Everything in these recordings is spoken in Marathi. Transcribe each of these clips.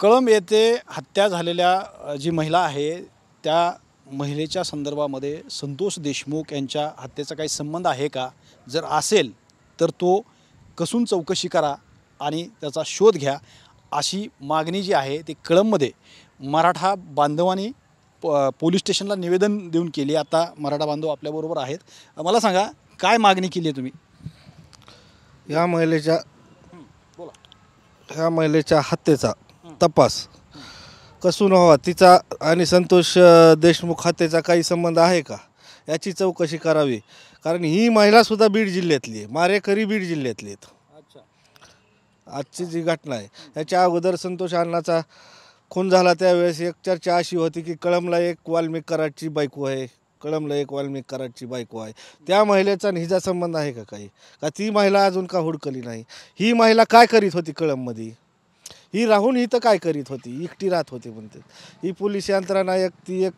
कळंब येथे हत्या झालेल्या जी महिला आहे त्या महिलेच्या संदर्भामध्ये संतोष देशमुख यांच्या हत्येचा काही संबंध आहे का? जर असेल तर तो कसून चौकशी करा आणि त्याचा शोध घ्या, अशी मागणी जी आहे ती कळंबमध्ये मराठा बांधवांनी पोलीस स्टेशनला निवेदन देऊन केली। आता मराठा बांधव आपल्याबरोबर आहेत। मला सांगा काय मागणी केली आहे तुम्ही? ह्या महिलेच्या हत्येचा तपास कसून व्हावा, तिचा आणि संतोष देशमुख हत्येचा काही संबंध आहे का याची चौकशी करावी। कारण ही महिलासुद्धा बीड जिल्ह्यातली आहे, मारेकरी बीड जिल्ह्यातली आहेत। आजची जी घटना आहे याच्या अगोदर संतोष अण्णाचा खून झाला त्यावेळेस एक चर्चा अशी होती की कळंबला एक वाल्मिक कराडची बायको आहे, कळंबला एक वाल्मिक कराडची बायको आहे। त्या महिलेचा हिचा संबंध आहे का काही? का ती महिला अजून का हुडकली नाही? ही महिला काय करीत होती कळंबमध्ये? ही राहून इथं काय करीत होती? एकटी राहत होती म्हणते। ही पोलीस यंत्रणा ती एक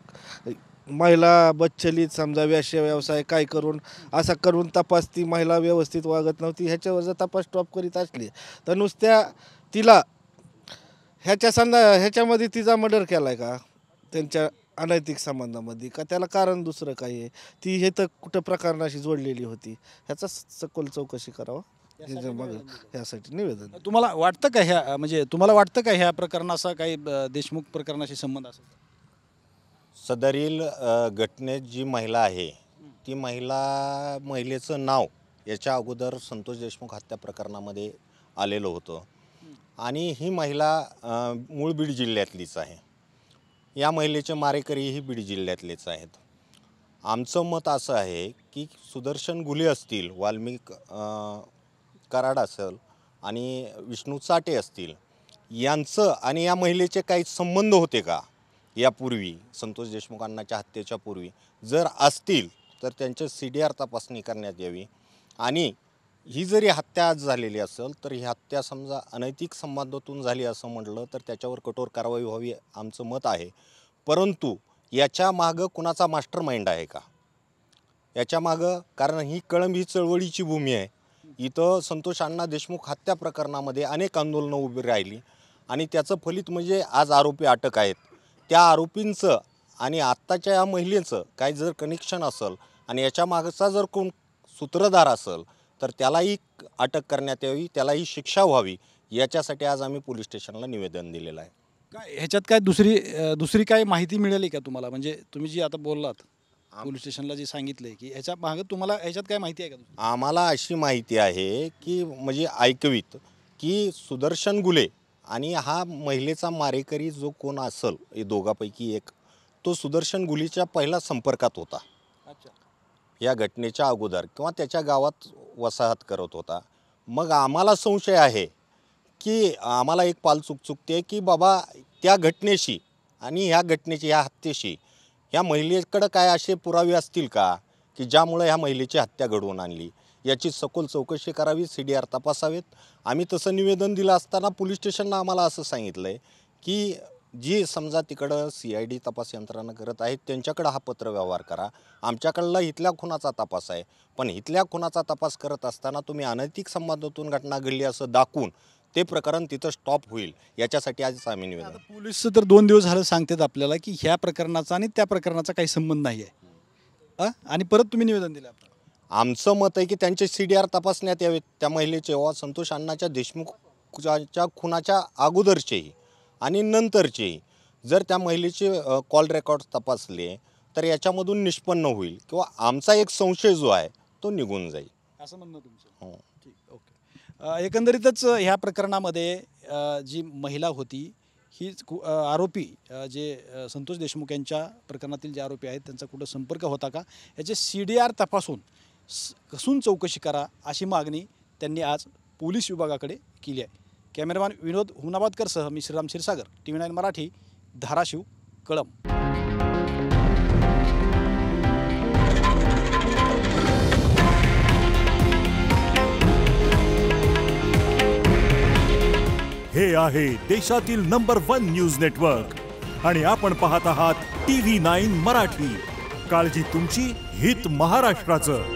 महिला बच्चलीत समजा वेश्या व्यवसाय काय करून असा करून तपास ती महिला व्यवस्थित वागत नव्हती, ह्याच्यावर जर तपास स्टॉप करीत असली तर नुसत्या तिला ह्याच्यामध्ये तिचा मर्डर केला आहे का त्यांच्या अनैतिक संबंधामध्ये, का त्याला कारण दुसरं काही आहे? ती हे तर कुठं प्रकरणाशी जोडलेली होती, ह्याचा सखोल चौकशी करावा यासाठी निवेदन। तुम्हाला वाटतं का तुम्हाला वाटतं का ह्या प्रकरणाचा काही देशमुख प्रकरणाशी संबंध असेल? सदरील घटनेत जी महिला आहे ती महिलेचं नाव याच्या अगोदर संतोष देशमुख हत्या प्रकरणामध्ये आलेलं होतं आणि ही महिला मूळ बीड जिल्ह्यातलीच आहे। या महिलेचे मारेकरी ही बीड जिल्ह्यातलेच आहेत। आमचं मत असं आहे की सुदर्शन घुले असतील, वाल्मिक कराड असेल आणि विष्णू चाटे असतील, यांचं आणि या महिलेचे काही संबंध होते का यापूर्वी, संतोष देशमुखांच्या हत्येच्या पूर्वी? जर असतील तर त्यांची CDR तपासणी करण्यात यावी आणि ही जरी हत्या आज झालेली असेल तर ही हत्या समजा अनैतिक संबंधातून झाली असं म्हटलं तर त्याच्यावर कठोर कारवाई व्हावी आमचं मत आहे। परंतु याच्या मागं कुणाचा मास्टर माइंड आहे का याच्या मागं? कारण ही कळंब ही चळवळीची भूमी आहे। इथं संतोष अण्णा देशमुख हत्या प्रकरणामध्ये अनेक आंदोलनं उभी राहिली आणि त्याचं फलित म्हणजे आज आरोपी अटक आहेत। त्या आरोपींचं आणि आत्ताच्या या महिलेचं काही जर कनेक्शन असेल आणि याच्या मागचा जर कोण सूत्रधार असेल तर त्यालाही अटक करण्यात यावी, त्यालाही शिक्षा व्हावी, याच्यासाठी आज आम्ही पोलीस स्टेशनला निवेदन दिलेलं आहे। काय ह्याच्यात काय दुसरी काय माहिती मिळाली का तुम्हाला? म्हणजे तुम्ही जी आता बोललात पोलीस स्टेशनला जे सांगितलंय की ह्याच्या मागे तुम्हाला ह्याच्यात काय माहिती आहे का? आम्हाला अशी माहिती आहे की म्हणजे ऐकवीत की सुदर्शन घुले आणि हा महिलेचा मारेकरी जो कोण असेल हे दोघांपैकी एक, तो सुदर्शन घुलेच्या पहिला संपर्कात होता या घटनेच्या अगोदर किंवा त्याच्या गावात वसाहत करत होता। मग आम्हाला संशय आहे की आम्हाला एक पाल चुकते की बाबा त्या घटनेशी आणि ह्या घटनेची ह्या हत्येशी ह्या महिलेकडे काय असे पुरावे असतील का की ज्यामुळे ह्या महिलेची हत्या घडवून आणली, याची सखोल चौकशी करावी, CDR तपासावेत। आम्ही तसं निवेदन दिलं असताना पोलीस स्टेशनला आम्हाला असं सांगितलं आहे की जी समजा तिकडं CID तपास यंत्रणा करत आहेत त्यांच्याकडं हा पत्रव्यवहार करा, आमच्याकडला इथल्या खुनाचा तपास आहे, पण इथल्या खुनाचा तपास करत असताना तुम्ही अनैतिक संबंधातून घटना घडली असं दाखवून ते प्रकरण तिथं स्टॉप होईल याच्यासाठी आज आम्ही निवेदन। पोलीस तर 2 दिवस झालं सांगतात आपल्याला की ह्या प्रकरणाचा आणि त्या प्रकरणाचा काही संबंध नाही आहे आणि परत तुम्ही निवेदन दिलं। आमचं मत आहे की त्यांचे CDR तपासण्यात यावेत त्या महिलेचे व संतोष अण्णाच्या देशमुखच्या खुनाच्या अगोदरचेही आणि नंतरचेही। जर त्या महिलेचे कॉल रेकॉर्ड तपासले तर याच्यामधून निष्पन्न होईल किंवा आमचा एक संशय जो आहे तो निघून जाईल असं म्हणणं तुमचं? हो, ठीक, ओके। एकंदरीतच ह्या प्रकरणामध्ये जी महिला होती ही आरोपी जे संतोष देशमुख यांच्या प्रकरणातील जे आरोपी आहेत त्यांचा कुठं संपर्क होता का याचे CDR तपासून कसून चौकशी करा अशी मागणी त्यांनी आज पोलीस विभागाकडे केली आहे। कॅमेरामॅन विनोद हुमनाबादकरसह मी श्रीराम क्षीरसागर, TV9 मराठी, धाराशिव, कळंब। हे आहे देशातील नंबर 1 न्यूज नेटवर्क आणि आपण पाहत आहात TV9 मराठी। काळजी तुमची, हित महाराष्ट्राचं।